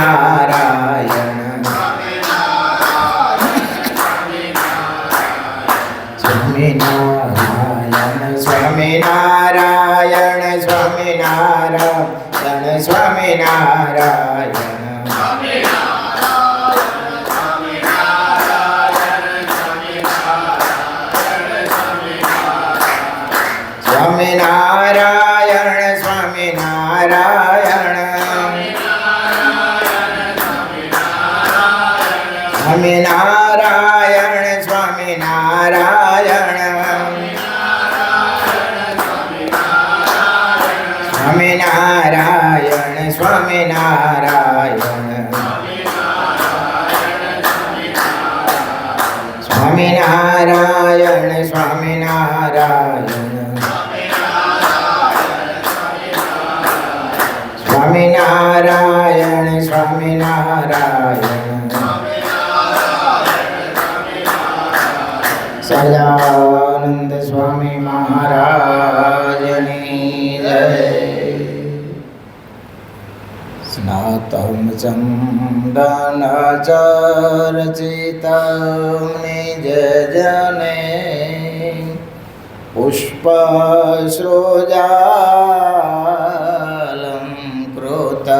નારાયણ સ્વામિનારાયણ સ્વામિનારાયણ સ્વામિનારાયણ સ્વામિનારાયણ સ્વામિનારાયણ સ્વામિનારાયણ સ્વામિનારાયણ સ્વામિનારાયણ સ્વામિનારાયણ સ્વામિનારાયણ સ્વામિનારાયણ સ્વામિનારાયણ સ્વામિનારાયણ સ્વામિનારાયણ સહજાનંદ સ્વામી મહારાજની જય. સ્નાતમ ચંદનચર્ચિતમ નિજ જને પુષ્પસૃજાલં કૃતં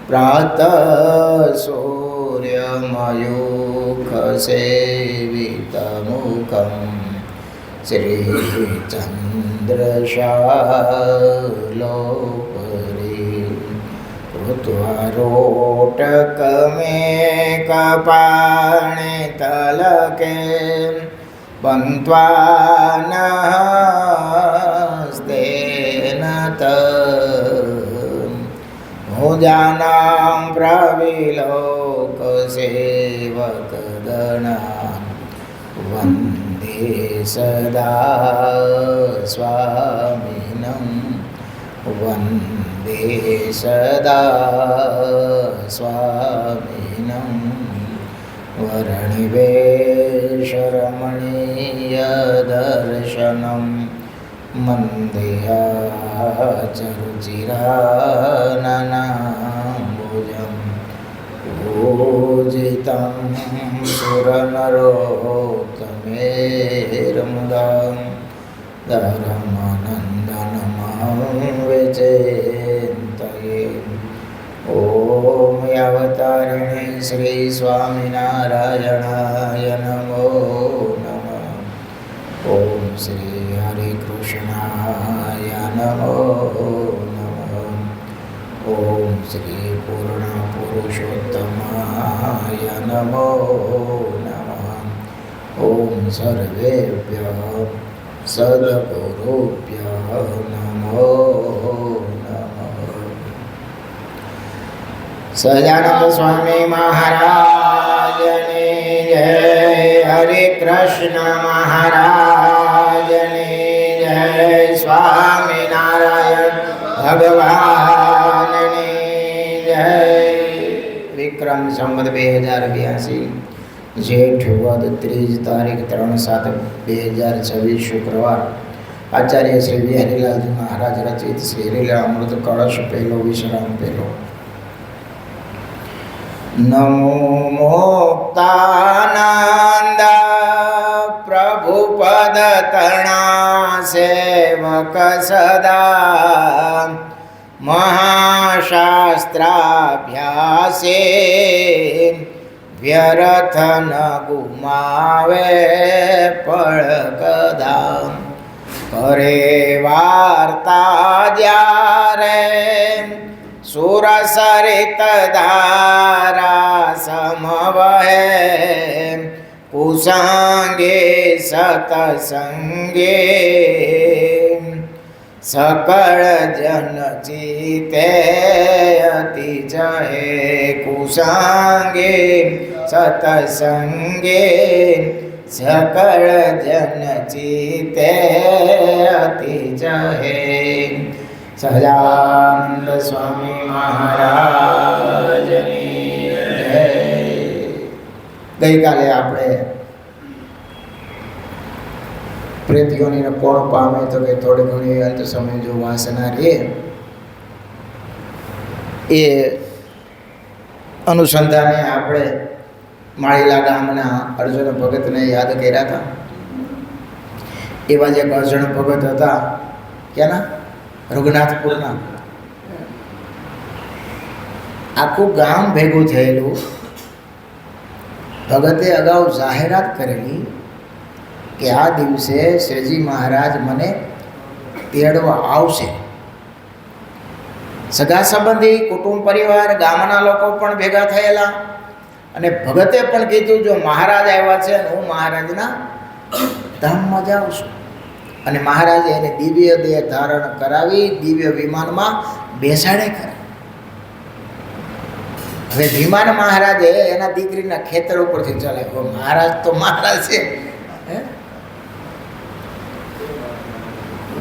પ્રાતઃ સૂર્યમયુખસેવિતમુખં શ્રીચંદ્રશાલોપરી કૃત્વા રોટકમેકપાણે તલકે પન્ત્વાનસ્તેન ભુજાનાં પ્રવિલોકસેવકગણાં વંદે સદા સ્વામિનં વંદે સદા સ્વામિનં વર્ણિવેશરમણીયદર્શનં મંદેયાચરુચિરાનનાંબુજં પૂજિतं સુરનરોત્તમેર્મુદા ધર્માનन्दનમહં વિચિन्तયે. ઓમ યાવતારિણે શ્રી સ્વામિનારાયણાય નમો નમઃ. ઓમ શ્રી હરિકૃષ્ણાય નમો નમઃ. ઓમ શ્રી પૂર્ણ પુરુષોત્તમાય નમો નમઃ. ઓમ સર્વેભ્યઃ સદ્ગુરુભ્યઃ નમો નમઃ. સહજાનંદ સ્વામી મહારાજની જય. હરે કૃષ્ણ મહારાજની જય. સ્વામિનારાયણ ભગવાનની જય. વિક્રમ સંવત 2082 જેઠ વદ 3 તારીખ 3/7/2026 શુક્રવાર. આચાર્ય શ્રી બિહારીલાલજી મહારાજ રચિત શ્રી લીલા અમૃત કળશ પહેલો વિશ્રામ પહેલો. નમો મુક્તાનંદ પ્રભુ પદ તરણા સેવક સદા મહાશાસ્ત્રાભ્યાસે વ્યર્થ ન ગુમાવે પળ કદા. કરે વાર્તા જ્યારે સુરસરિત ધારા સમવહે કુસંગે સતસંગે સકળ જન ચિતે અતિ જહે. કુસંગે સતસંગે સકળ જન ચિતે અતિ જહે. સહજાનંદ સ્વામી મહારાજની જય. ગઈકાલે આપણે પ્રેતીઓની કોણ પામે તો કે થોડી ઘણી અંત સમય જો વાસના રહે એ અનુસંધાને આપણે માળીલા ગામના અર્જુન ભગતને યાદ કર્યા હતા. એવા જ એક અર્જુન ભગત હતા, ક્યાંના? રઘુનાથપુરના. આખું ગામ ભેગું થયેલું. ભગતે અગાઉ જાહેરાત કરેલી કે આ દિવસે શ્રીજી મહારાજ મને તેડવા આવશે. સગા સંબંધી, કુટુંબ પરિવાર, ગામના લોકો પણ ભેગા થયેલા. અને ભગતે પણ કીધું, જો મહારાજ આવ્યા છે અને હું મહારાજના ધામમાં જાઉં છું. અને મહારાજે એને દિવ્ય દેહ ધારણ કરાવી દિવ્ય વિમાનમાં બેસાડે કરે. હવે વિમાન મહારાજે એના દીકરીના ખેતર ઉપરથી ચલાવ્યો. મહારાજ તો મહારાજ છે.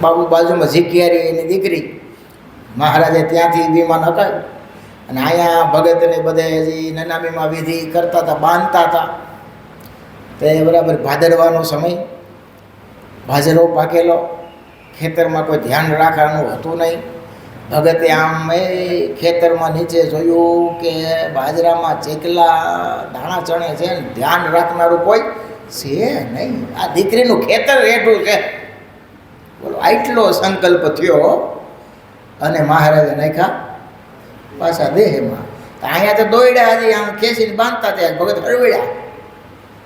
બાબુ બાજુમાં ઝીકિયારી એની દીકરી, મહારાજે ત્યાંથી વિમાન હકાવ્યું. અને અહીંયા ભગતને બધે હજી નનામીમાં વિધિ કરતા હતા, બાંધતા હતા. તો એ બરાબર ભાદરવાનો સમય, ભાજરો પાકેલો, ખેતરમાં કોઈ ધ્યાન રાખવાનું હતું નહીં. ભગતે આમ એ ખેતરમાં નીચે જોયું કે બાજરામાં ચેકલા દાણા ચણે છે ને ધ્યાન રાખનારું કોઈ છે નહીં. આ દીકરીનું ખેતર રેઠું છે. બોલો, આટલો સંકલ્પ થયો અને મહારાજે નાખ્યા પાછા દેહમાં. તો અહીંયા તો દોડ્યા, હજી આમ ખેંચીને બાંધતા ત્યાં ભગત હળવડ્યા.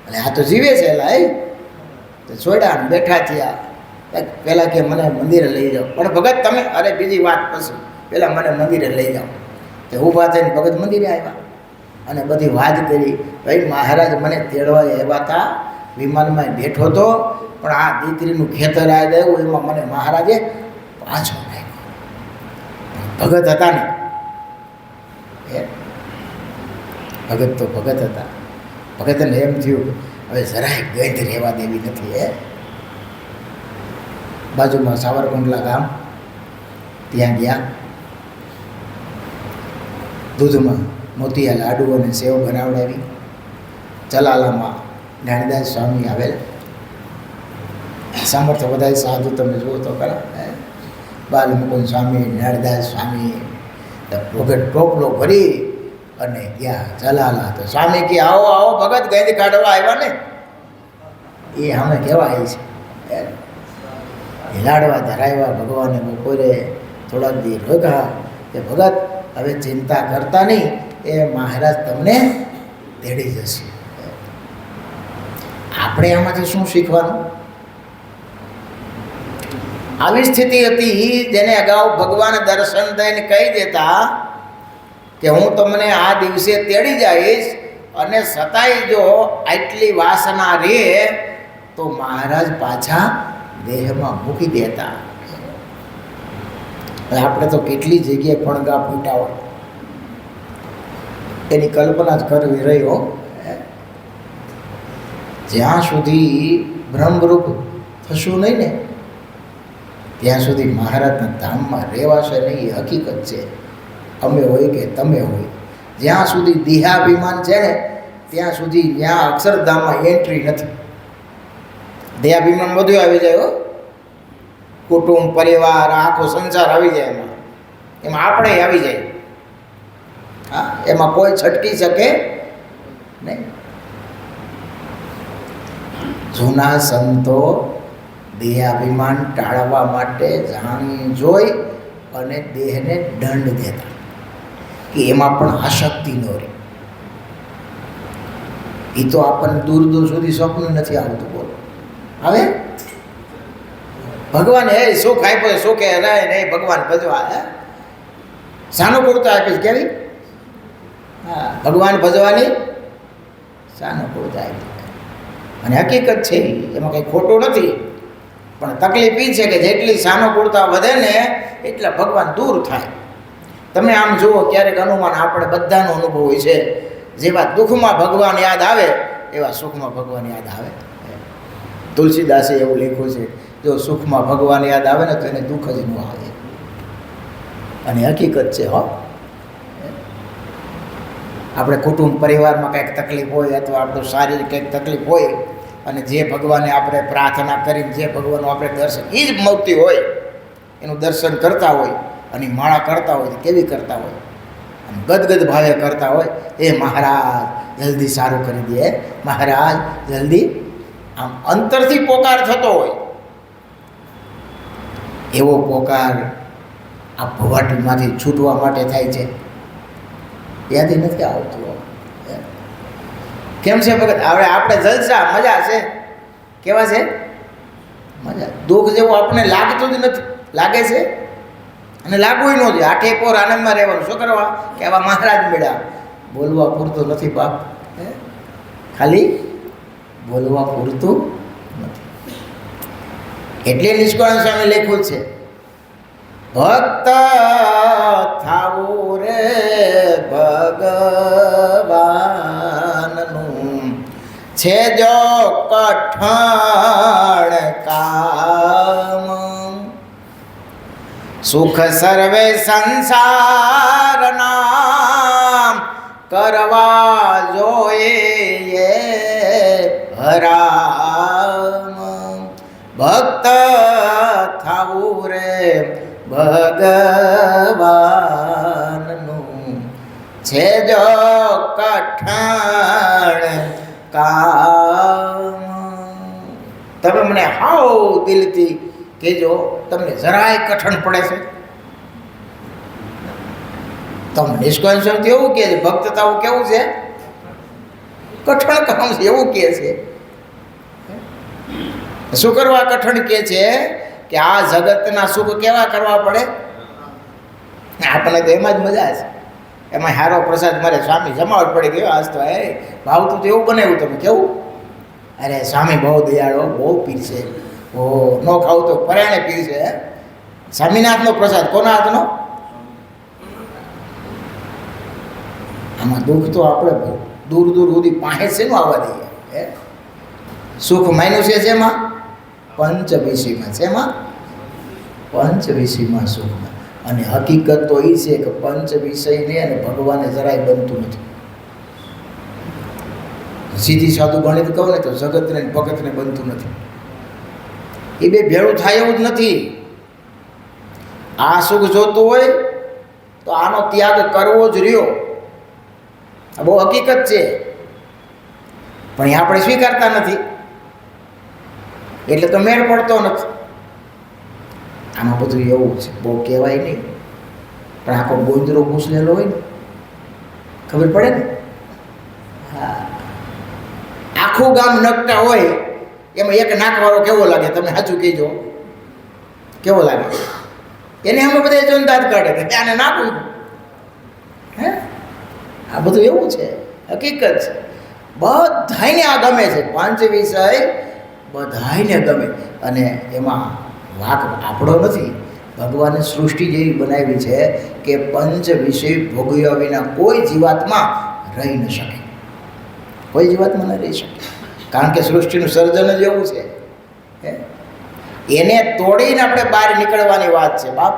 અને આ તો જીવે છે એલા એ તો છોડ્યા ને બેઠા થયા. પહેલાં કે મને મંદિરે લઈ જાઓ. પણ ભગત તમે, અરે બીજી વાત પછી, પહેલાં મને મંદિરે લઈ જાઓ. તે ઊભા થઈને ભગત મંદિરે આવ્યા અને બધી વાત કરી. ભાઈ મહારાજ મને તેડવા આવ્યા હતા, વિમાનમાં બેઠો હતો, પણ આ દીકરીનું ખેતર આવી ગયું, એમાં મને મહારાજે પાછો નાખ્યો. ભગત હતા ને, ભગત તો ભગત હતા. ભગતને એમ થયું હવે જરાય ગંધ રહેવા દેવી નથી. બાજુમાં સાવરકુંડલા ગામ, ત્યાં ગયા. દૂધમાં મોતિયા લાડુ અને સેવ બનાવડાવી. ચલાલામાં જ્ઞાનદાસ સ્વામી આવેલા. સામર્થ્ય બધા સાધુ તમે જુઓ તો ખરા. બાલમુકુંદ સ્વામી, જ્ઞાનદાસ સ્વામી, ભગત ટોપલો ભરી અને ગયા ચલાલા. તો સ્વામી કે આવો આવો ભગત, ગંધ કાઢવા આવ્યા ને. એ અમે કહેવા આવી છે. લાડવા ધરાવ્યા ભગવાને. બપોરે થોડાક દી રોક્યા કે ભગત હવે ચિંતા કરતા નહીં, એ મહારાજ તમને તેડી જશે. આપણે આમાંથી શું શીખવાનું? આવી સ્થિતિ હતી જેને અગાઉ ભગવાન દર્શન દઈને કહી દેતા કે હું તમને આ દિવસે તેડી જઈશ, અને છતાંય જો આટલી વાસના રહે તો મહારાજ પાછા દેહમાં મૂકી દેતા. આપણે તો કેટલી જગ્યાએ ફણગા ફૂટા હોય, એની કલ્પના જ કરવી રહ્યો. જ્યાં સુધી બ્રહ્મરૂપ થશું નહીં ને ત્યાં સુધી મહારાજના ધામમાં રહેવાશે નહીં. એ હકીકત છે. અમે હોય કે તમે હોય, જ્યાં સુધી દેહાભિમાન છે ને ત્યાં સુધી ત્યાં અક્ષરધામમાં એન્ટ્રી નથી. દેહાભિમાન બધું આવી જાય હો. કુટુંબ, પરિવાર, આખો સંસાર આવી જાય એમાં. એમાં આપણે આવી જાય. હા, એમાં કોઈ છટકી શકે નહીં. જૂના સંતો દેહાભિમાન ટાળવા માટે જાણી જોઈ અને દેહને દંડ દેતા કે એમાં પણ આસક્તિ ન રહે. એ તો આપણને દૂર દૂર સુધી સ્વપ્ન નથી આવતું. બોલો હવે ભગવાન હે સુખ આપ્યો, સુખે રહે નહીં, ભગવાન ભજવા સાનુકૂળતા આપીશ કેવી? હા, ભગવાન ભજવાની સાનુકૂળતા આપી. અને હકીકત છે, એમાં કંઈ ખોટું નથી. પણ તકલીફ એ છે કે જેટલી સાનુકૂળતા વધે ને એટલા ભગવાન દૂર થાય. તમે આમ જુઓ, ક્યારેક અનુમાન આપણે બધાનો અનુભવ હોય છે. જેવા દુઃખમાં ભગવાન યાદ આવે એવા સુખમાં ભગવાન યાદ આવે. તુલસીદાસે એવું લખ્યું છે, જો સુખમાં ભગવાન યાદ આવે ને તો એને દુઃખ જ ન આવે. અને હકીકત છે. હો, આપણે કુટુંબ પરિવારમાં કંઈક તકલીફ હોય અથવા આપણું શારીરિક કંઈક તકલીફ હોય અને જે ભગવાને આપણે પ્રાર્થના કરીને જે ભગવાનનું આપણે દર્શન, એ જ મૂર્તિ હોય એનું દર્શન કરતા હોય અને માળા કરતા હોય તો કેવી કરતા હોય. આમ ગદગદ ભાવે કરતા હોય, એ મહારાજ જલ્દી સારું કરી દે, મહારાજ જલ્દી, આમ અંતરથી પોકાર થતો હોય. એવો પોકાર આ ભવાટીમાંથી છૂટવા માટે થાય છે. યાદ નથી આવતું. કેમ છે ભગત? હવે આપણે જલસા મજા છે. કેવા છે? મજા. દુઃખ જેવું આપણે લાગતું જ નથી. લાગે છે અને લાગવું ન જોઈએ. આઠે પોર આનંદમાં રહેવાનું. શું કરવા? કે આવા મહારાજ મળ્યા. બોલવા પૂરતું નથી બાપ, ખાલી બોલવા પૂરતું નથી. એટલે નિષ્કાળ સ્વામી લખ્યું છે, ભક્ત થાવું રે ભગવાનનું છે જો કઠણ કામ, સુખ સર્વે સંસારના કરવા જોઈએ હરામ. ભક્ત થાવું રે ભગવાનનું છે જો કઠણ કામ. તમે મને હાવ દિલથી કહેજો, તમને જરાય કઠણ પડે છે? તમે નિષ્કાંત એવું કહે છે, ભક્તતાઓ કેવું છે? કઠણ કામ છે એવું કહે છે. શું કરવા કઠણ કહે છે? કે આ જગતના સુખ કેવા કરવા પડે? આપણને તો એમાં જ મજા છે. એમાં સારો પ્રસાદ મારે સ્વામી જમાવટ પડી ગયો આજ તો. ભાવતું તો એવું બનાવ્યું તમે. કેવું? અરે સ્વામી બહુ દયાળો, બહુ પીરશે. ઓ ન ખાવું તો પરાણે પીરશે. સ્વામીના હાથનો પ્રસાદ. કોના હાથનો? આમાં દુઃખ તો આપણે દૂર દૂર સુધી પાસે છે નું આવવા દઈએ. સુખ માન્યું છે જેમાં પંચવિષયમાં. શેમાં? પંચવિષયમાં સુખમાં. અને હકીકત તો એ છે કે પંચ વિષયને અને ભગવાને જરાય બનતું નથી. સીધી સાદું ગણિત કહું ને તો જગતને ભગતને બનતું નથી. એ બે ભેળું થાય એવું જ નથી. આ સુખ જોતું હોય તો આનો ત્યાગ કરવો જ રહ્યો. આ બહુ હકીકત છે, પણ એ આપણે સ્વીકારતા નથી એટલે તો મેળ પડતો નથી. આમાં બધું એવું છે, બહુ કહેવાય નહીં, પણ આખો ગોંદરો ઘૂસલેલો હોય ને ખબર પડે ને. હા, આખું ગામ નકટા હોય એમાં એક નાકવાળો કેવો લાગે? તમે સાચું કહેજો, કેવો લાગે? એને અમે બધા જોઈને દાંત કાઢે કે આને નાખું. હે, આ બધું એવું છે, હકીકત છે. બધાને આ ગમે છે. પાંચ વિષય બધાને ગમે. અને એમાં વાક આપણો નથી. ભગવાને સૃષ્ટિ જેવી બનાવી છે કે પંચ વિષય ભોગવ્યા વિના કોઈ જીવાત્મા રહી ન શકે. કોઈ જીવાત્મા ન રહી શકે, કારણ કે સૃષ્ટિનું સર્જન જ એવું છે. એને તોડીને આપણે બહાર નીકળવાની વાત છે બાપ.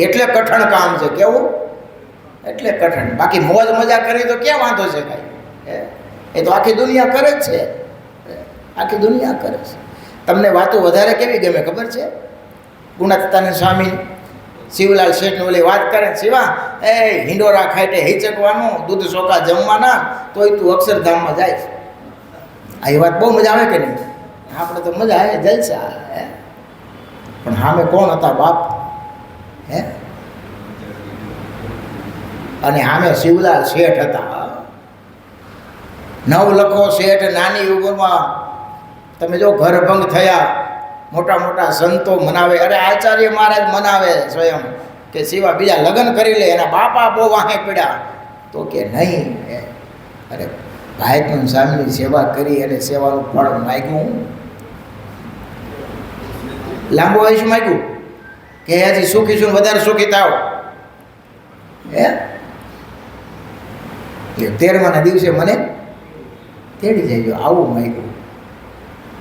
એટલે કઠણ કામ છે. કેવું? એટલે કઠણ. બાકી મોજ મજા કરી તો ક્યાં વાંધો છે કાંઈ? એ તો આખી દુનિયા કરે જ છે. આખી દુનિયા કરે છે. તમને વાતો વધારે કેવી ગમે ખબર છે? ગુણાતીતાનંદ સ્વામી શિવલાલ શેઠની ઓલી વાત કરે, શિવા એ હિંડોરા ખાઈટે હિચકવાનું, દૂધ ચોખા જમવાના, તોય તું અક્ષરધામમાં જાય. આ એ વાત બહુ મજા આવે કે નહીં? આપણે તો મજા આવે, જલસા. પણ સામે કોણ હતા બાપ? હે, અને સામે શિવલાલ શેઠ હતા. નવલખો શેઠ નાની ઉંમરમાં તમે જો ઘરભંગ થયા, મોટા મોટા સંતો મનાવે. અરે આચાર્ય મહારાજ મનાવે સ્વયં કે શિવા બીજા લગ્ન કરી લે. એના બાપા બહુ વાહે પડ્યા તો કે નહીં. અરે ભાઈનું સ્વામીની સેવા કરી અને સેવાનું ફળ માગ્યું. લાંબુ આયુષ્ય માગ્યું કે હજી સુખી છું, વધારે સુખી થાવ. હે, 13માના દિવસે મને તેડી જાય આવું માગ્યું.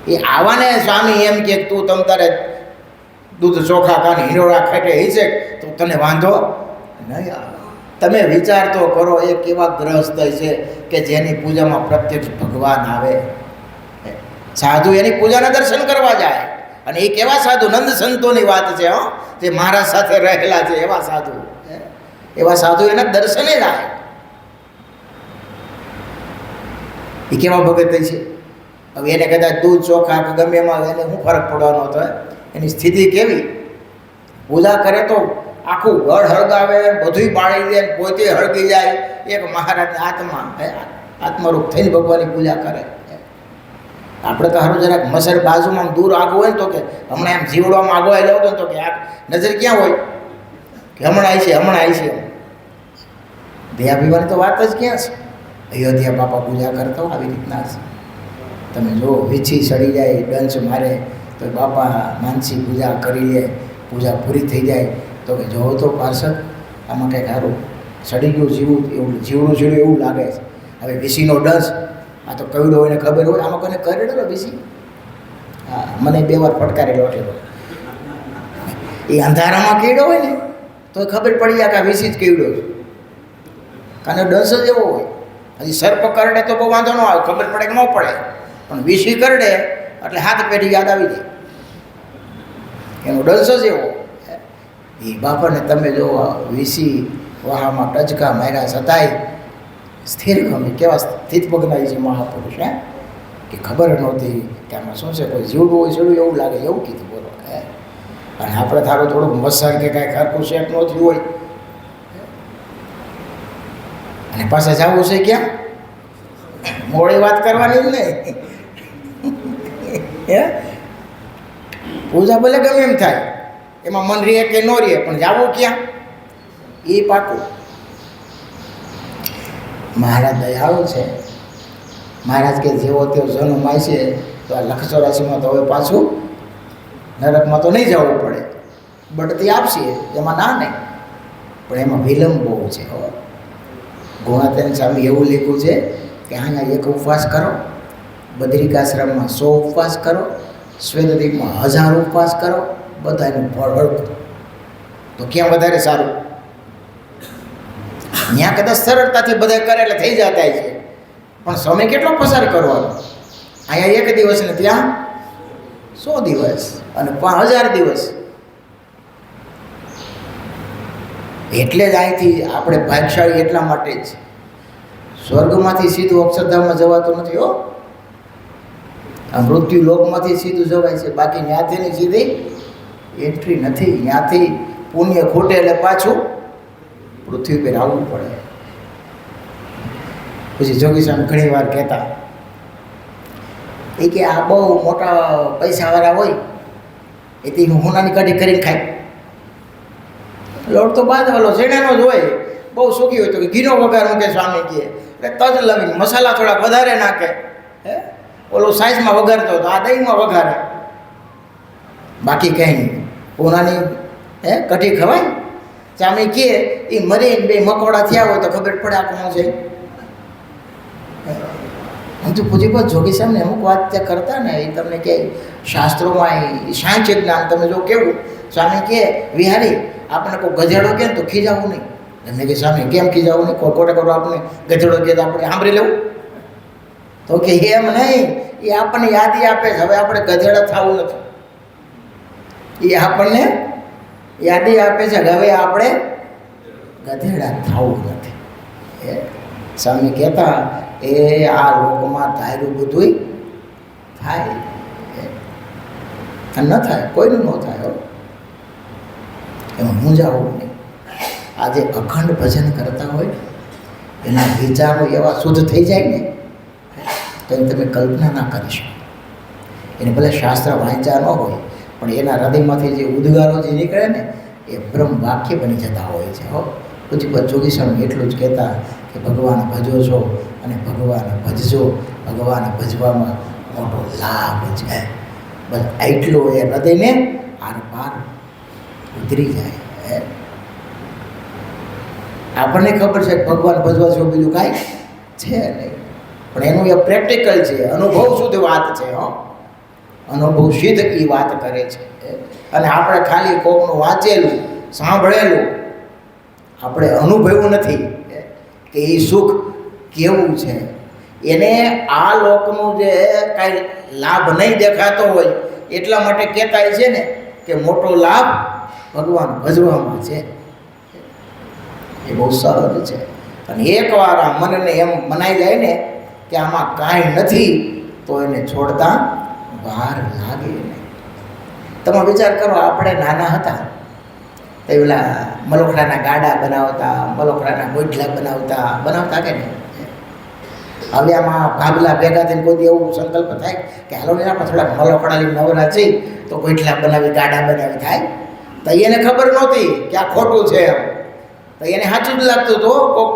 એ આવાને સ્વામી એમ કે તું તમ તારે દૂધ ચોખા કાને હિંડોળા ખાટે હિચે તો તને વાંધો નહીં આવે. તમે વિચાર તો કરો, એ કેવા ગ્રસ્ત છે કે જેની પૂજામાં પ્રત્યક્ષ ભગવાન આવે. સાધુ એની પૂજાના દર્શન કરવા જાય. અને એ કેવા સાધુ? નંદ સંતોની વાત છે. જે મારા સાથે રહેલા છે એવા સાધુ. એવા સાધુ એના દર્શને જાય. એ કેવા ભગત છે? હવે એને કદાચ દૂધ ચોખા કે ગમે એમાં એને શું ફરક પડવાનો હતો? એની સ્થિતિ કેવી? પૂજા કરે તો આખું ઘર હળગાવે, બધું બાળી દે, પોતે હળગી જાય. એક મહારાજની આત્મરૂપ થઈને ભગવાનની પૂજા કરે. આપણે તો સારું જરાક મસર બાજુમાં દૂર આગું હોય ને તો કે હમણાં એમ જીવડવામાં આગો આવેલો હતો ને તો કે આ નજર ક્યાં હોય કે હમણાં આવી છે. દેહાભિમાની તો વાત જ ક્યાં છે? અયોધ્યા બાપા પૂજા કરતા હોય આવી રીતના છે. તમે જો વીછી સડી જાય, ડંચ મારે તો બાપા માનસી પૂજા કરી લે, પૂજા પૂરી થઈ જાય તો કે જોવો તો પાર્ષદ આમાં કંઈક સારું સડી ગયું જીવડું એવું લાગે છે. હવે વીસીનો ડંચ, આ તો કવિડો હોય ને ખબર હોય, આમાં કોઈને કરેલો વીસી? હા, મને 2 વાર ફટકારેલો એટલો. એ અંધારામાં કીડો હોય ને તો ખબર પડી જાય કે આ વીસી જ કીડો છે, કારણ ડંસ જ એવો હોય. હજી સર્પ કરડે તો બહુ વાંધો ન આવે, ખબર પડે કે ન પડે, પણ વીસી કરડે એટલે હાથ પેઢી યાદ આવી જાય. એનો ડંસ જ એવો. એ બાપાને તમે જો વીસી વાહામાં ટચકા માર્યા છતાંય સ્થિર ગમે, કેવા સ્થિત પગનાય છે મહાપુરુષ. કે ખબર નહોતી કે આમાં શું છે, કોઈ જીવડું હોય જીવડું એવું લાગે, એવું કીધું બોલો. અને આપણે થારું થોડુંક મસાર કે કાંઈ ખરખું શેક ન થયું હોય અને પાસે જવું છે ક્યાં? મોડી વાત કરવાની જ નહીં. હે પૂજા ભલે ગમે એમ થાય, એમાં મન રહે કે ન રહે, પણ જવું ક્યાં એ પાકું. મહારાજ દયાળુ છે. મહારાજ કે જેવો તેવો જન્મ આવશે તો આ 184માં તો હવે પાછું નરકમાં તો નહીં જવું પડે, બઢતી આપશે એમાં ના નહીં, પણ એમાં વિલંબ બહુ છે. ગુણાતીત સ્વામી એવું લખ્યું છે કે અહીંયા 1 ઉપવાસ કરો, બદ્રિકાશ્રમમાં 100 ઉપવાસ કરો, શ્વેતદ્વીપમાં 1000 ઉપવાસ કરો, બધાનું ફળ હળવું. તો ક્યાં વધારે સારું? ત્યાં કદાચ સરળતાથી બધા કરે એટલે થઈ જતા છે, પણ સમય કેટલો પસાર કરવાનો? અહીંયા 1 દિવસ ને ત્યાં 100 દિવસ અને 1000 દિવસ. એટલે જ અહીંથી આપણે ભાગ્યશાળી એટલા માટે જ સ્વર્ગમાંથી સીધું અક્ષરધામમાં જવાતું નથી હો. આ મૃત્યુ લોકમાંથી સીધું જવાય છે, બાકી ત્યાંથી સીધી એન્ટ્રી નથી. ત્યાંથી પુણ્ય ખૂટે એટલે પાછું પૃથ્વી પર આવવું પડે. પછી જોગી સ્વામી ઘણી વાર કહેતા એ કે આ બહુ મોટા પૈસાવાળા હોય એથી હોનાની કઢી કરીને ખાય. લોટ તો બાંધવાલો શેણાનો જ હોય. બહુ સુખી હોય તો કે ઘીનો વઘાર મૂકે સ્વામી કહે, એટલે તજ લવીને મસાલા થોડા વધારે નાખે. ઓલો સાઈઝમાં વઘારતો તો આ દહીંમાં વઘારે. બાકી કંઈ નહીં. હોનાની કઢી ખવાય? સ્વામી કહે એ મરીને 2 મકોડા થયા હોય તો ખબર પડે આ કોણ છે. આમ તો પૂજ્યપાદ જોગી સાહેબને અમુક વાત ત્યાં કરતા ને એ તમને કહે શાસ્ત્રોમાં સાંખ્ય જ્ઞાન તમે જો કેવું. સ્વામી કહે વિહારી આપણે કોઈ ગધેડો કહે તો ખીજાવું નહીં. એમને કે સ્વામી કેમ ખીજાવું નહીં? ખોટે ખોટો આપણે ગધેડો કહે તો આપણે સાંભળી લેવું? તો કે એમ નહીં, એ આપણને યાદી આપે છે હવે આપણે ગધેડા થવું નથી. એ આપણને યાદી આપે છે કે હવે આપણે ગધેડા થવું નથી. સ્વામી કહેતા એ આ લોકમાં ધાર્યું બધું થાય ન થાય, કોઈનું ન થાય. એમાં મૂંઝાવું નહીં. આજે અખંડ ભજન કરતા હોય એના વિચારો એવા શુદ્ધ થઈ જાય ને તો તમે કલ્પના ના કરી શકો. એને ભલે શાસ્ત્ર વાંચ્યા ન હોય પણ એના હૃદયમાંથી જે ઉદ્ગારો જે નીકળે ને એ બ્રહ્મ વાક્ય બની જતા હોય છે. પૂજ્યપાદ જોગી સ્વામી એટલું જ કહેતા કે ભગવાન ભજો છો અને ભગવાન ભજજો, ભગવાન ભજવામાં મોટો લાભ છે. બસ એટલું એ હૃદયને આર પાર ઉતરી જાય. આપણને ખબર છે કે ભગવાન ભજવા છો બીજું કાંઈ છે નહીં, પણ એનું એ પ્રેક્ટિકલ છે, અનુભવ શુદ્ધ વાત છે. અનુભવ સિદ્ધ એ વાત કરે છે. અને આપણે ખાલી કોકનું વાંચેલું સાંભળેલું આપણે અનુભવ્યું નથી કે એ સુખ કેવું છે. એને આ લોકનું જે કાંઈ લાભ નહીં દેખાતો હોય એટલા માટે કહેતા છે ને કે મોટો લાભ ભગવાન ભજવામાં છે. એ બહુ સહજ છે. અને એકવાર આ મનને એમ મનાઈ જાય ને કે આમાં કાંઈ નથી, તો એને છોડતા વાર લાગે નહીં. તમે વિચાર કરો, આપણે નાના હતા તો પેલા મલોખરાના ગાડા બનાવતા, મલોખરાના ગોઈઠલા બનાવતા કે નહીં? હવે આમાં ભાગલા ભેગા થઈને કોઈ એવું સંકલ્પ થાય કે હાલો ને આપણે થોડાક મલોખડાની નવરા છે તો ગોઈઠલા બનાવી, ગાડા બનાવી થાય? તો એને ખબર નહોતી કે આ ખોટું છે એમ. તો એને સાચું જ લાગતું હતું. કોક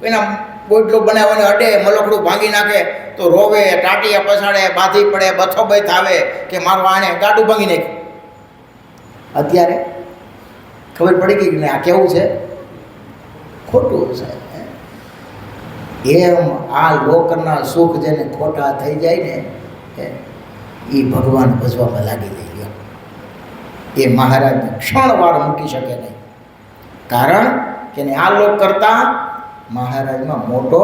એના ગોઈઠલો બનાવવાને અડે, મલોખડું ભાંગી નાખે તો રોવે, ટાટિયા પછાડે, બાંધી પડે, બથોબથ આવે કે મારું આણે ગાડું ભાંગી નાખ્યું. અત્યારે ખબર પડી ગઈ કે આ કેવું છે, ખોટું છે. એમ આ લોકના સુખ જેને ખોટા થઈ જાય ને એ ભગવાન ભજવામાં લાગી જાય. એ મહારાજને ક્ષણવાર મૂકી શકે નહીં, કારણ કે આ લોક કરતાં મહારાજમાં મોટો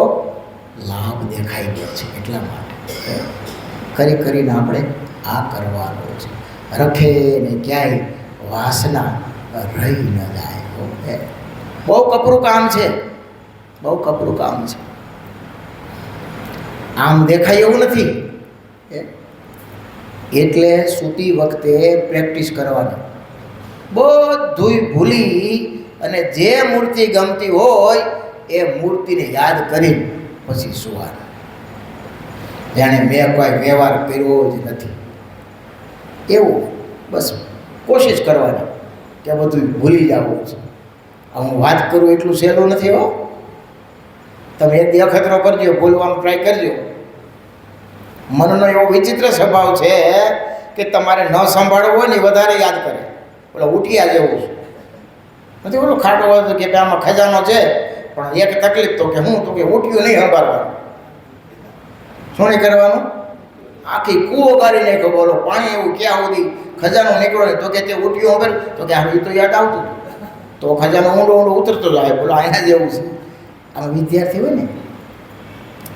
લાભ દેખાઈ ગયો છે. એટલા માટે કરીને આપણે આ કરવાનું છે. રખે ને ક્યાંય વાસના રહી ન જાય. બહુ કપરું કામ છે, બહુ કપરું કામ છે. આમ દેખાય એવું નથી. એટલે સૂતી વખતે પ્રેક્ટિસ કરવાની. બધુંય ભૂલી અને જે મૂર્તિ ગમતી હોય એ મૂર્તિને યાદ કરી પછી સુવાનું. જાણે મેં કોઈ વ્યવહાર કર્યો જ નથી એવું. બસ કોશિશ કરવાની કે બધું ભૂલી જવું છે. હું વાત કરું એટલું સહેલું નથી હો. તમે એક દી અખતરો કરજો, બોલવાનો ટ્રાય કરજો. મનનો એવો વિચિત્ર સ્વભાવ છે કે તમારે ન સંભાળવું હોય ને વધારે યાદ કરે. ઓલો ઉઠિયા જેવું છે નથી? ઓલો ખાટો હોય કે આમાં ખજાનો છે, પણ એક તકલીફ તો કે હું તો કે ઉઠ્યું નહીં સંભાળવાનું. શું નહીં કરવાનું? આખી કૂવો ગાળી નાખ્યો. બોલો પાણી એવું ક્યાં સુધી ખજાનો નીકળો ને તો કે તે ઉઠ્યું ખબર તો કે આવી તો યાદ આવતું તો ખજાનો ઊંડો ઊંડો ઉતરતો જાય. બોલો અહીંયા જેવું છે. આમાં વિદ્યાર્થી હોય ને,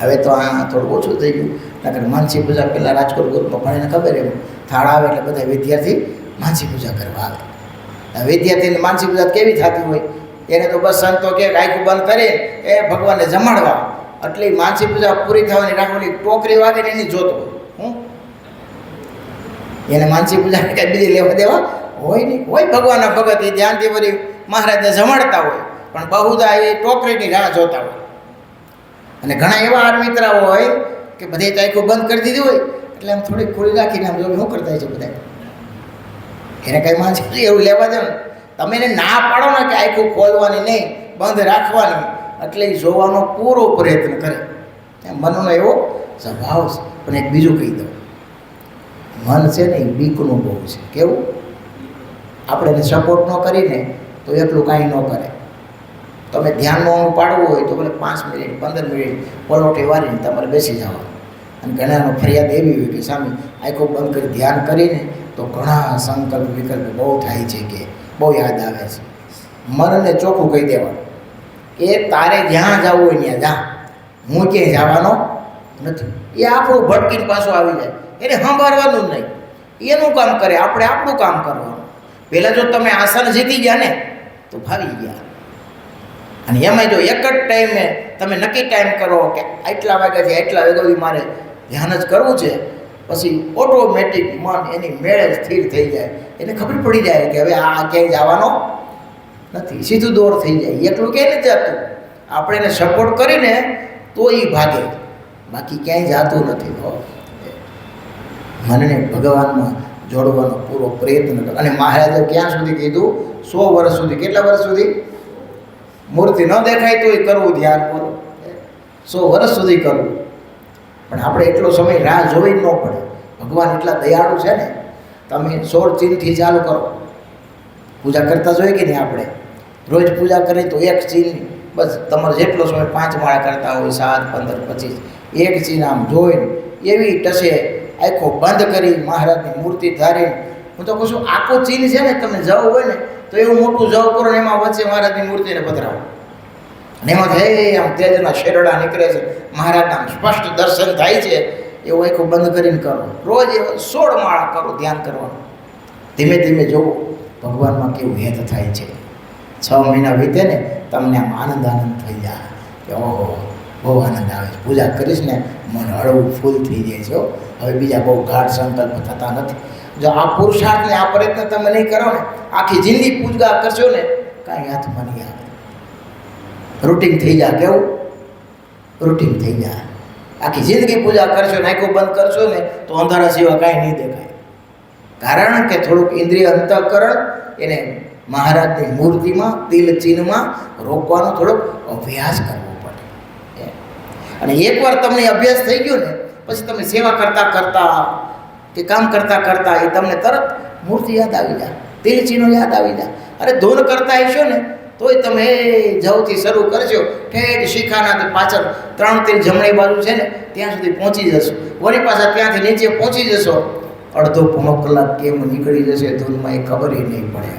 હવે તો આ થોડું ઓછું થઈ ગયું. નકર માનસી પૂજા પહેલાં રાજકોટ ગ્રુપમાં ભણીને ખબર એમ થાળ આવે એટલે બધા વિદ્યાર્થી માનસી પૂજા કરવા આવે. વિદ્યાર્થીને માનસી પૂજા કેવી થતી હોય? એને તો બસ સંતો કે આખું બંધ કરી એ ભગવાનને જમાડવા, એટલે માનસી પૂજા પૂરી થવાની રાખવાની ટોકરી વાગે ને એની જોતો હું એને માનસી પૂજા કાંઈ બીજી લેવા દેવા હોય નહીં. હોય ભગવાનના ભગત એ ધ્યાનથી વળી મહારાજને જમાડતા હોય, પણ બહુદા એ ટોકરીની રાહ જોતા હોય. અને ઘણા એવા મિત્રાઓ હોય કે બધે આંખો બંધ કરી દીધી હોય એટલે આમ થોડીક ખોલી રાખીને આમ જો શું કરતા છે બધા. એને કંઈ માનસી એવું લેવા દો ને, તમે એને ના પાડો ને કે આંખું ખોલવાની નહીં, બંધ રાખવાની, એટલે એ જોવાનો પૂરો પ્રયત્ન કરે. મનનો એવો સ્વભાવ છે. પણ એક બીજું કહી દઉં, મન છે ને એ બીકનું બહુ છે. કેવું? આપણે એને સપોર્ટ ન કરીને તો એટલું કાંઈ ન કરે. તમે ધ્યાનનું પાડવું હોય તો ભલે 5 મિનિટ 15 મિનિટ પલોઠી વારીને તમારે બેસી જવાનું. અને ઘણાનો ફરિયાદ એવી હોય કે સામે આંખો બંધ કરી ધ્યાન કરીને તો ઘણા સંકલ્પ વિકલ્પ બહુ થાય છે કે બહુ યાદ આવે છે. મનને ચોખ્ખું કહી દેવાનું કે તારે જ્યાં જવું હોય ત્યાં જા, હું ક્યાંય જવાનો નથી. એ આપણું ભટકીને પાછું આવી જાય, એને સંભાળવાનું જ નહીં. એનું કામ કરે, આપણે આપણું કામ કરવાનું. પહેલાં જો તમે આસન જીતી ગયા ને તો ભાવી ગયા. અને એમાં જો એક જ ટાઈમે તમે નક્કી ટાઈમ કરો કે આટલા વાગ્યાથી આટલા વાગ્યા સુધી મારે ધ્યાન જ કરવું છે, પછી ઓટોમેટિક મન એની મેળે સ્થિર થઈ જાય. એને ખબર પડી જાય કે હવે આ ક્યાંય જવાનો નથી, સીધું દોર થઈ જાય. એકલું ક્યાંય નથી જતું. આપણે એને સપોર્ટ કરીને તો એ ભાગે, બાકી ક્યાંય જતું નથી. મનને ભગવાનમાં જોડવાનો પૂરો પ્રયત્ન કરો. અને મહારાજે ક્યાં સુધી કીધું? 100 વર્ષ સુધી. કેટલા વર્ષ સુધી? મૂર્તિ ન દેખાય તો એ કરવું ધ્યાન કરો, 100 વર્ષ સુધી કરવું. પણ આપણે એટલો સમય રાહ જોવી જ ન પડે. ભગવાન એટલા દયાળુ છે ને, તમે 16 ચીનથી ચાલુ કરો. પૂજા કરતા જોઈએ કે નહીં? આપણે રોજ પૂજા કરીએ તો 1 ચીન, બસ તમારે જેટલો સમય 5 માળા કરતા હોય 7, 15, 25, 1 ચીન આમ જોઈને એવી ટસે આંખો બંધ કરી મહારાજની મૂર્તિ ધારીને, હું તો કહું છું આખું ચીન છે ને, તમે જવું હોય ને તો એવું મોટું જવ કરો ને એમાં વચ્ચે મહારાજની મૂર્તિને પધરાવો. અને એમાં હે આમ તેજના શેરડા નીકળે છે, મહારાજના સ્પષ્ટ દર્શન થાય છે. એવું આંખો બંધ કરીને કરો. રોજ 16 માળા કરો ધ્યાન કરવાનું. ધીમે ધીમે જોવો ભગવાનમાં કેવું હેત થાય છે. 6 મહિના વીતે ને તમને આમ આનંદ થઈ જાય કે ઓહો બહુ આનંદ આવે છે. પૂજા કરીશ ને મન હળવું ફૂલ થઈ જાય છે. હવે બીજા બહુ ગાઢ સંકલ્પ થતા નથી. જો આ પુરુષાર્થને આ પ્રયત્ન તમે નહીં કરો ને, આખી જિંદગી પૂજા કરશો ને, કાંઈ હાથમાં નહીં આવે. રૂટીન થઈ જાય. કેવું રૂટીન થઈ જાય. આખી જિંદગી પૂજા કરશો ને, આંખો બંધ કરશો ને તો અંધારા સિવાય કાંઈ નહીં દેખાય. કારણ કે થોડુંક ઇન્દ્રિય અંતઃકરણ એને મહારાજની મૂર્તિમાં તિલ ચિહ્નમાં રોકવાનો થોડોક અભ્યાસ કરવો પડે. અને એકવાર તમને અભ્યાસ થઈ ગયો ને પછી તમે સેવા કરતાં કરતાં કે કામ કરતાં કરતાં એ તમને તરત મૂર્તિ યાદ આવી જાય, તિલ ચિહ્નો યાદ આવી જાય. અરે ધૂન કરતા હશો ને તોય તમે જવથી શરૂ કરશો ઠેઠ શિખાના પાછળ 3 તીર જમણી બાજુ છે ને ત્યાં સુધી પહોંચી જશો. વળી પાછા ત્યાંથી નીચે પહોંચી જશો. અડધો પોણો કલાક કેમ નીકળી જશે ધૂનમાં એ ખબર નહીં પડે.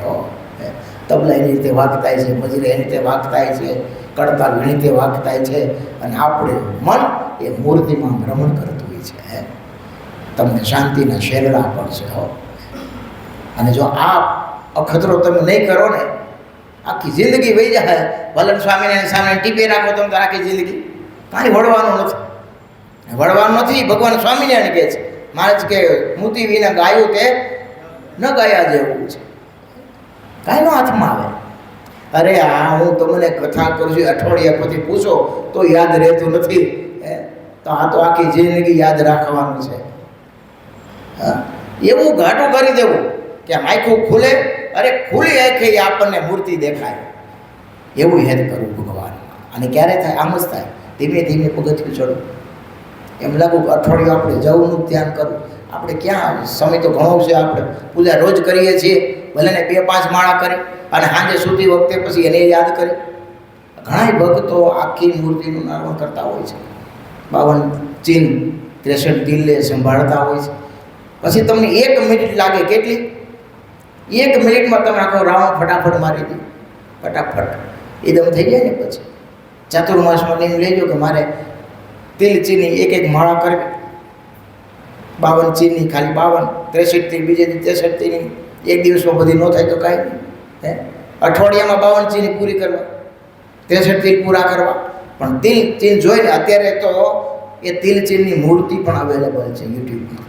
તબલા એની રીતે વાગતાય છે, મજરે એની રીતે વાગતાય છે, કડતાલ એની રીતે વાગતાય છે, અને આપણે મન એ મૂર્તિમાં ભ્રમણ કરતું હોય છે. તમને શાંતિના શેરડા પડશે. અને જો આ અખતરો તમે નહીં કરો ને આખી જિંદગી વહી જાય. ભલન સ્વામીને સામે ટીપે રાખો તમે તો આખી જિંદગી કાંઈ વળવાનું નથી. વળવાનું નથી. ભગવાન સ્વામિનારાયણ કહે છે, મહારાજ કે મૂર્તિ વિના ગાયું તે ન ગાયા જેવું છે. કાંઈ નો હાથમાં આવે. અરે આ હું તમને કથા કરું છું, અઠવાડિયા પછી પૂછો તો યાદ રહેતું નથી. તો આ તો આખી જિંદગી યાદ રાખવાનું છે. એવું ઘાટું કરી દેવું કે આંખું ખુલે, અરે ખુલ્લી આંખે આપણને મૂર્તિ દેખાય એવું યાદ કરવું ભગવાન. અને ક્યારે થાય? આમ જ થાય. ધીમે ધીમે પગથિયું ચડવું. એમ લાગુ કે અઠવાડિયું આપણે જવું ધ્યાન કરવું. આપણે ક્યાં સમય તો ઘણો છે. આપણે પૂજા રોજ કરીએ છીએ, ભલે ને 2-5 માળા કરી અને સાંજે સૂતી વખતે પછી એને યાદ કરી. ઘણા ભક્તો આખી મૂર્તિનું નારાયણ કરતા હોય છે. 52 ચિહ્ન 63 તિલને સંભાળતા હોય છે. પછી તમને 1 મિનિટ લાગે. કેટલી? 1 મિનિટમાં તમે આખો રાઉન્ડ ફટાફટ મારી દો. ફટાફટ એકદમ થઈ જાય ને. પછી ચાતુર્માસમાં નિયમ લેજો કે મારે તિલ ચીની 1 માળા કરવી. 52 ચીની ખાલી 52, 63 તીર બીજે દી 63 તીરની. એક દિવસમાં બધી ન થાય તો કાંઈ નહીં. અઠવાડિયામાં 52 ચીની પૂરી કરવા, 63 તીર પૂરા કરવા. પણ તિલ ચીન જોઈને અત્યારે તો એ તિલ ચીનની મૂર્તિ પણ અવેલેબલ છે યુટ્યુબમાં.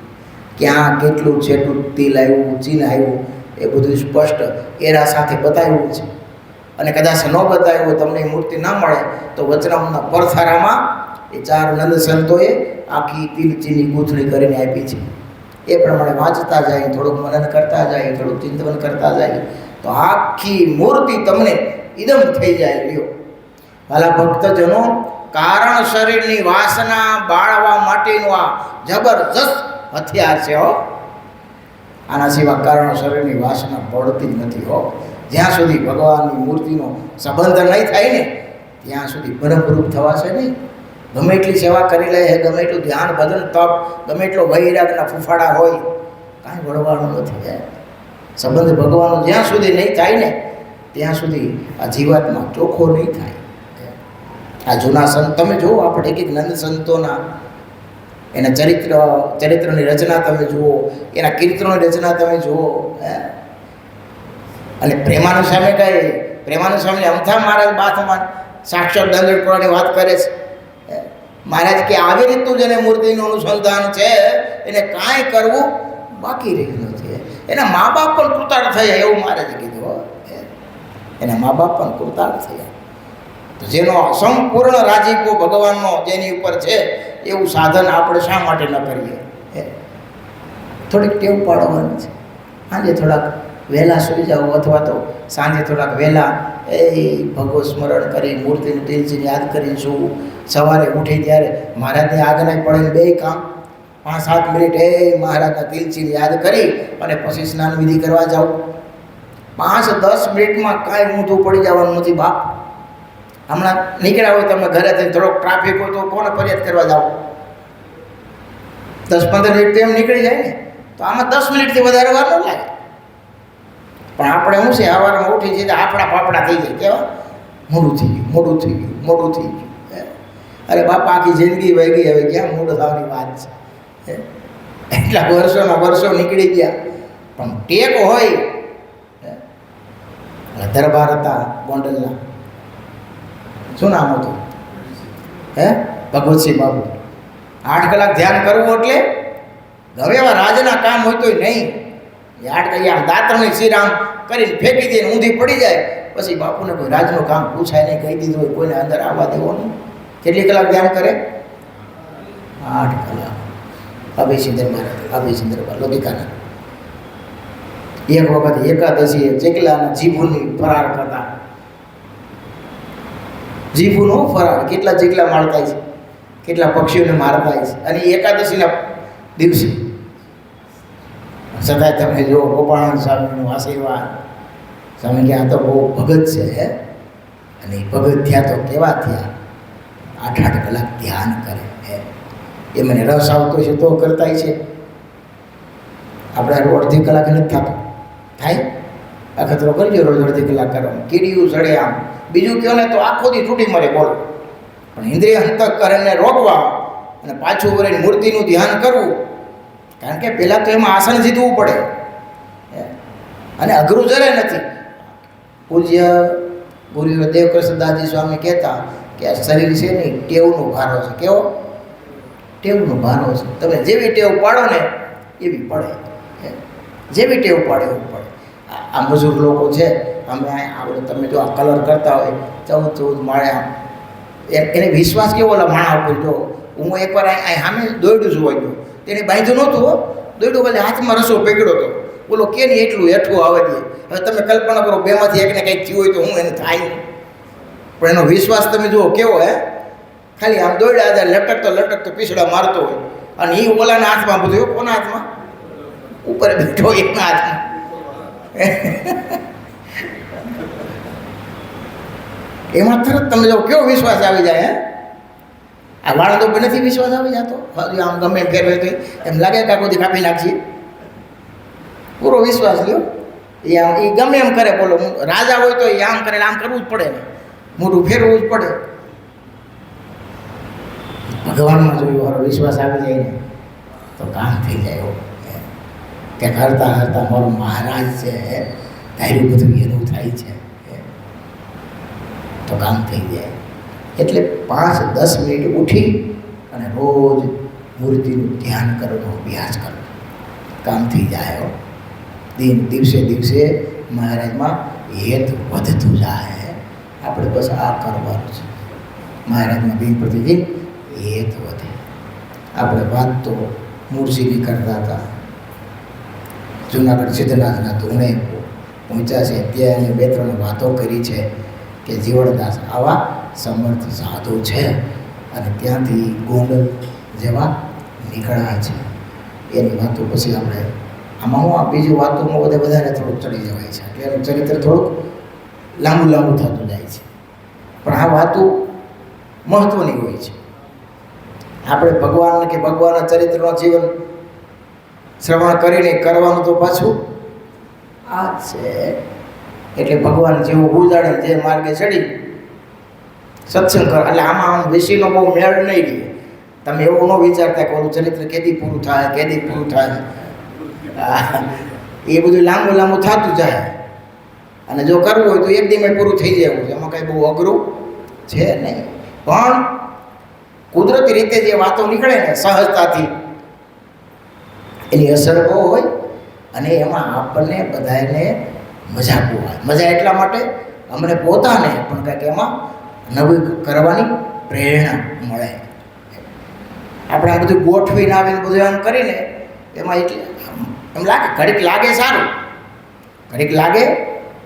ક્યાં કેટલું છેટું તિલ આવ્યું, ચીન આવ્યું એ બધું સ્પષ્ટ એરા સાથે બતાવ્યું છે. અને કદાચ ન બતાવ્યું તમને એ મૂર્તિ ના મળે તો વચનામના પરથારામાં એ 4 નંદ સંતોએ આખી તિલ ચીની ગૂંથણી કરીને આપી છે. એ પ્રમાણે વાંચતા જાય, થોડુંક મનન કરતા જાય, થોડુંક ચિંતન કરતા જાય તો આખી મૂર્તિ તમને ઇદમ થઈ જાય. લ્યો વાલા ભક્તજનો, કારણ શરીરની વાસના બાળવા માટેનું આ જબરજસ્ત હથિયાર છે. આના સિવાય કારણ શરીરની વાસના પડતી જ નથી. જ્યાં સુધી ભગવાનની મૂર્તિનો સંબંધ નહીં થાય ને ત્યાં સુધી બ્રહ્મરૂપ થવાશે નહીં. ગમે એટલી સેવા કરી લે, ગમે એટલું ધ્યાન ભજન તપ, ગમે એટલો વૈરાગના ફૂફાડા હોય, કાંઈ વળવાનું નથી. સંબંધ ભગવાનનો જ્યાં સુધી નહીં થાય ને ત્યાં સુધી આ જીવાત્મા ચોખ્ખો નહીં થાય. આ જૂના સંત તમે જુઓ, આપણે એક નંદ સંતોના એના ચરિત્રની રચના તમે જુઓ, એના કીર્તનોની રચના તમે જુઓ. અને પ્રેમાનંદ સ્વામી કહે, પ્રેમાનંદ સ્વામી અમથા મહારાજ બાથમાં સાક્ષાત દંડકની વાત કરે છે. મહારાજ કે આવી રીતનું જેને મૂર્તિનું અનુસંધાન છે એને કાંઈ કરવું બાકી રહ્યું નથી. એના મા બાપ પણ કૃતાર્થ થયા એવું મહારાજે કીધું. એના મા બાપ પણ કૃતાર્થ થયા. તો જેનો સંપૂર્ણ રાજીપો ભગવાનનો જેની ઉપર છે એવું સાધન આપણે શા માટે ન કરીએ? થોડીક ટેવ પાડવાની છે. સાંજે થોડાક વહેલા સૂઈ જાઓ અથવા તો સાંજે થોડાક વહેલા ભગવત સ્મરણ કરી મૂર્તિનું તિલચીને યાદ કરી શું. સવારે ઉઠી ત્યારે મહારાજની આજ્ઞા પડે 2 કામ 5-7 મિનિટ મહારાજના તિલચીને યાદ કરી અને પછી સ્નાન વિધિ કરવા જાઓ. 5-10 મિનિટમાં કાંઈ ઊંધું પડી જવાનું નથી બાપ. હમણાં નીકળ્યા હોય તમે ઘરેથી, થોડોક ટ્રાફિક હોય તો કોને ફરિયાદ કરવા જાઓ? 10-15 મિનિટ તો એમ નીકળી જાય ને. તો આમાં 10 મિનિટથી વધારે વાર ન લાગે. પણ આપણે શું છે, સવારમાં ઉઠી જઈએ આપણા પાપડા થઈ જાય. કેવા મોડું થઈ ગયું, મોડું થઈ ગયું, મોડું થઈ ગયું. અરે બાપા આખી જિંદગી વહી ગઈ, હવે ક્યાં મોડું થવાની વાત છે? એટલા વર્ષોના વર્ષો નીકળી ગયા. પણ ટેક હોય દરબાર હતા ગોંડલના, શું નામ હતું? ભગવતસિંહ બાબુ. 8 કલાક ધ્યાન કરવું એટલે હવે એવા રાજના કામ હોય તોય નહીં. 8 કલાક દાંતરણી શ્રીરામ કરીને ફેંકી દઈને ઊંધી પડી જાય, પછી બાપુને કોઈ રાજનું કામ પૂછાય નહીં, કહી દીધું હોય કોઈને અંદર આવવા દેવો નહીં. કેટલી કલાક ધ્યાન કરે? 8 કલાક. અભયસિંદર મહારાજ, અભયસિંદર લોધિકાના એક વખત એકાદશીએ ચેકલાના જીભુની ફરાર કરતા. જીભુનો ફરાર, કેટલા ચેકલા મારતા છે, કેટલા પક્ષીઓને મારતા છે, અને એકાદશીના દિવસે. છતાંય તમે જો ગોપાળાનંદ સ્વામીનું આશીર્વાદ. સ્વામી કે આ તો બહુ ભગત છે, અને એ ભગત થયા તો કેવા થયા? 8 કલાક ધ્યાન કરે. એ મને રસ આવતો છે તો કરતા છે. આપણે અડધી કલાક નથી થતું, થાય અખતરો કરજો રોજ અડધી કલાક કરવાનું. કીડીયું ચડે આમ, બીજું કહો ને તો આખો દી તૂટી મરે બોલો. પણ ઇન્દ્રિય અંતઃકરણને રોકવા અને પાછું વળીને મૂર્તિનું ધ્યાન કરવું. કારણ કે પહેલાં તો એમાં આસન જીતવું પડે, અને અઘરું જરાય નથી. પૂજ્ય ગુરુ દેવકૃષ્ણદાસજી સ્વામી કહેતા કે આ શરીર છે ને ટેવનો ભારો છે. કેવો? ટેવનો ભારો છે. તમે જેવી ટેવ પાડો ને એવી પડે, જેવી ટેવ પાડે એવું પડે. આ મજૂર લોકો છે, અમે આપણે તમે જો આ કલર કરતા હોય 14 માળે આમ, એને વિશ્વાસ કેવો ઓલા માણા ઉપર. જો હું એકવાર અહીં સામે દોડ્યું છું હોય, તેને બાંધ્યું નહોતું હો, દોડ્યું પછી હાથમાં રસો પકડ્યો હતો. બોલો કે નહીં એટલું હેઠું આવે દે. હવે તમે કલ્પના કરો, બેમાંથી એકને કંઈક થયું હોય તો હું એને થાય. પણ એનો વિશ્વાસ તમે જુઓ કેવો. ખાલી આમ દોડ્યા હતા, લટકતો પીછડા મારતો હોય, અને એ ઓલાના હાથમાં બધું. કોના હાથમાં? ઉપર બેઠો એના હાથમાં. એમાં તરત તમે જો કેવો વિશ્વાસ આવી જાય. આ વાળંદો પર નથી વિશ્વાસ આવી જતો. હજુ આમ ગમે એમ ફેરવે તો એમ લાગે કે આ કોઈ કાપી નાખીએ. પૂરો વિશ્વાસ લ્યો. એ ગમે એમ કરે. બોલો રાજા હોય તો એ આમ કરે, આમ કરવું જ પડે ને, મોટું ફેરવું જ પડે. ભગવાનમાં જોયું મારો વિશ્વાસ આવી જાય ને તો કામ થઈ જાય. કે હરતા મારો મહારાજ છે, ધાર્યું બધું એનું થાય છે તો કામ થઈ જાય. એટલે 5-10 મિનિટ ઉઠી અને રોજ મૂર્તિનું ધ્યાન કરવાનો અભ્યાસ કરવો, કામ થઈ જાય. દિવસે મહારાજમાં હેત વધતું જાય. આપણે બસ આ કરવાનું છે. મહારાજમાં દિન પ્રતિદિન હેત વધે. આપણે વાત તો મૂળજીની કરતા હતા. જુનાગઢ સિદ્ધનાથના ધૂણે પહોંચ્યા છે, ત્યાં એને 2-3 વાતો કરી છે કે જીવણદાસ આવા સમર્થ સાધુ છે, અને ત્યાંથી ગોંડલ જેવા નીકળ્યા છે. એની વાતો પછી આપણે આમાં હું આ બીજી વાતોમાં વધારે થોડુંક ચડી જવાય છે, એટલે એનું ચરિત્ર થોડુંક લાંબુ થતું જાય છે. પણ આ વાતો મહત્ત્વની હોય છે. આપણે ભગવાન કે ભગવાનના ચરિત્રનો જીવન શ્રવણ કરીને કરવાનું તો પાછું આ જ છે. એટલે ભગવાન જેવું ઉજાડે, જે માર્ગે ચડી સત્સંગ કર. એટલે આમાં વિષયનો બહુ મેળ નહીં રહે. તમે એવું ન વિચારતા કે ઓલું ચરિત્ર કેદી પૂરું થાય. એ બધું લાંબુ થતું જાય. અને જો કરવું હોય તો એક દીમાં પૂરું થઈ જાય એવું છે. એમાં કંઈ બહુ અઘરું છે નહીં. પણ કુદરતી રીતે જે વાતો નીકળે ને સહજતાથી, એની અસર બહુ હોય. અને એમાં આપણને બધાને મજા બહુ આવે. મજા એટલા માટે અમને પોતાને પણ કંઈક એમાં નવું કરવાની પ્રેરણા મળે. આપણે આ બધું ગોઠવીને આવીને બધું એમ કરીને એમાં એટલે એમ લાગે, ઘડીક લાગે સારું, ઘડીક લાગે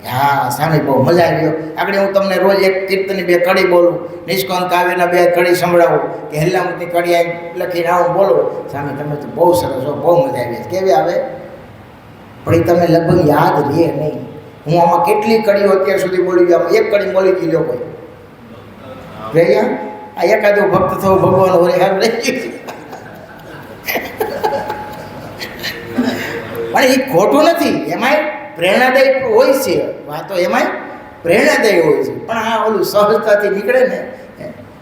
કે હા સામે બહુ મજા આવી ગયો. આગળ હું તમને રોજ એક કીર્તનની 2 કડી બોલું, નિષ્કાંત કાવ્યના 2 કડી સંભળાવું, કે હેલ્લામતી કડી લખીને આવું બોલો. સામે તમે તો બહુ સરસ હો, બહુ મજા આવી. કેવી આવે? પણ એ તમે લગભગ યાદ રહે નહીં. હું આમાં કેટલી કડીઓ અત્યાર સુધી બોલી ગયો, આમાં 1 કડી બોલી ગઈ લો કોઈ રહ્યા. આ એકાદો ભક્ત થવો ભગવાન હોય હાલ રહી ગયું. પણ એ ખોટું નથી, એમાંય પ્રેરણાદાયી હોય છે વાતો, એમાંય પ્રેરણાદાયી હોય છે. પણ આ ઓલું સહજતાથી નીકળે ને.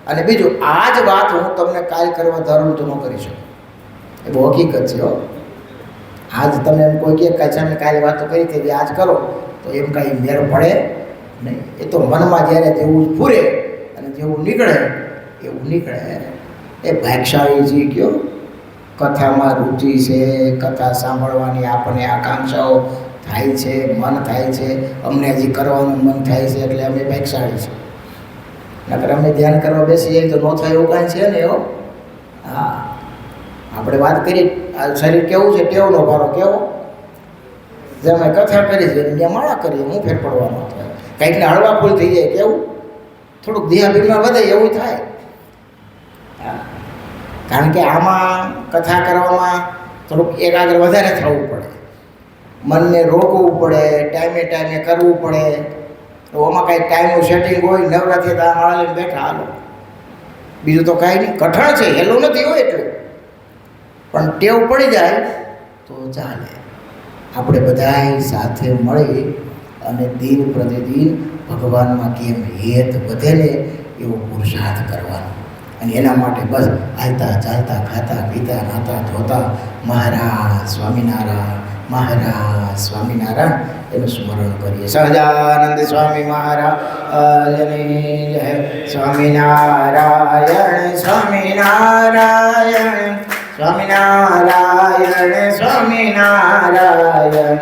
અને બીજું, આ જ વાત હું તમને કાલ કરવા ધારું તો ન કરી શકું. એ બહુ હકીકત છે હો. આજ તમે એમ કોઈ કે કાંઈ સામે કાલે વાતો કરી હતી આજ કરો તો એમ કાંઈ મેળ પડે નહીં. એ તો મનમાં જ્યારે જેવું ફૂરે અને જેવું નીકળે એવું નીકળે. એ ભાગશાળી કયો કથામાં રુચિ છે, કથા સાંભળવાની આપણને આકાંક્ષાઓ થાય છે, મન થાય છે, અમને હજી કરવાનું મન થાય છે, એટલે અમે ભાગશાળી છે. નકર અમે ધ્યાન કરવા બેસીએ તો ન થાય એવું કાંઈ છે ને એવો. હા, આપણે વાત કરી આ શરીર કેવું છે, ટેવનો ભારો કેવો. જે અમે કથા કરી છે ત્યાં માળા કરીએ, હું ફેર પડવાનો થાય. કંઈકને હળવા ફૂલ થઈ જાય કેવું, થોડુંક દેહાભિમાન વધે એવું થાય. કારણ કે આમાં કથા કરવામાં થોડુંક એકાગ્ર વધારે થવું પડે, મનને રોકવું પડે, ટાઈમે ટાઈમે કરવું પડે. તો આમાં કાંઈ ટાઈમનું સેટિંગ હોય, નવરાત્રિ તો આ માળા લઈને બેઠા હાલો, બીજું તો કાંઈ નહીં. કઠણ છે, હેલું નથી હોય એટલું, પણ ટેવ પડી જાય તો ચાલે. આપણે બધાય સાથે મળી અને દિન પ્રતિદિન ભગવાનમાં કેમ હેત વધે ને એવો પુરુષાર્થ કરવાનો. અને એના માટે બસ હાલતા ચાલતા ખાતા પીતા નાતા ધોતા મહારાજ સ્વામિનારાયણ, મહારાજ સ્વામિનારાયણ એનું સ્મરણ કરીએ. સહજાનંદ સ્વામી મહારાજની જય. સ્વામિનારાયણ સ્વામિનારાયણ સ્વામિનારાયણ સ્વામિનારાયણ.